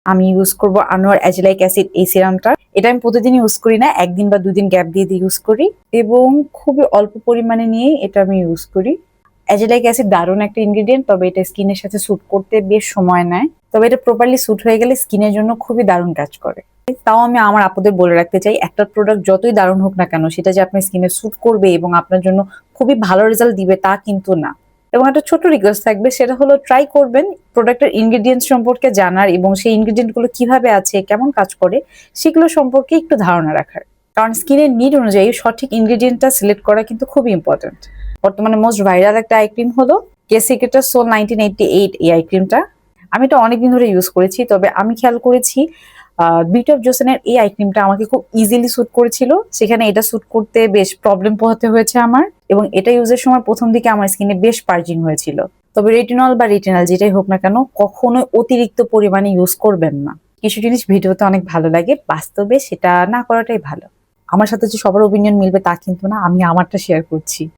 আমি ইউজ করব আনোয়ার অ্যাজেলাইক অ্যাসিড এই সিরামটা। এটা আমি প্রতিদিন ইউজ করি না, একদিন বা দুদিন গ্যাপ দিয়ে ইউজ করি এবং খুবই অল্প পরিমাণে নিয়ে এটা আমি ইউজ করি। অ্যাজেলাইক অ্যাসিড দারুণ একটা ইনগ্রেডিয়েন্ট, তবে এটা স্কিনের সাথে স্যুট করতে বেশ সময় নেয়। তবে এটা প্রপারলি স্যুট হয়ে গেলে স্কিনের জন্য খুবই দারুণ কাজ করে। তাও আমি আমার আপুদের বলে রাখতে চাই, একটা প্রোডাক্ট যতই দারুণ হোক না কেন, সেটা যে আপনার স্কিনে স্যুট করবে এবং আপনার জন্য খুবই ভালো রেজাল্ট দিবে তা কিন্তু না। এবং একটা ছোট রিকোয়েস্ট থাকবে, সেটা হলো ট্রাই করবেন প্রোডাক্টের ইনগ্রেডিয়েন্টস সম্পর্কে জানার এবং সেই ইনগ্রেডিয়েন্ট গুলো কিভাবে আছে, কেমন কাজ করে সেগুলো সম্পর্কে একটু ধারণা রাখার। কারণ স্কিনের নিড অনুযায়ী সঠিক ইনগ্রেডিয়েন্টটা সিলেক্ট করা কিন্তু খুবই ইম্পর্টেন্ট। বর্তমানে মোস্ট ভাইরাল একটা আই ক্রিম হলো কেসিকেটার সোল 1988 এই আই ক্রিমটা। আমি এটা অনেকদিন ধরে ইউজ করেছি, তবে আমি খেয়াল করেছি বিউটি অফ জোসেনের এই আই ক্রিমটা আমাকে খুব ইজিলি স্যুট করেছিল, সেখানে এটা স্যুট করতে বেশ প্রবলেম পোহাতে হয়েছে আমার, এবং এটা ইউজের সময় প্রথম দিকে আমার স্কিনে বেশ পার্জিং হয়েছিল। তবে রেটিনল বা রেটিনাল যেটাই হোক না কেন, কখনোই অতিরিক্ত পরিমাণে ইউজ করবেন না। কিছু জিনিস ভিডিওতে অনেক ভালো লাগে, বাস্তবে সেটা না করাটাই ভালো। আমার সাথে যে সবার ওপিনিয়ন মিলবে তা কিন্তু না, আমি আমারটা শেয়ার করছি।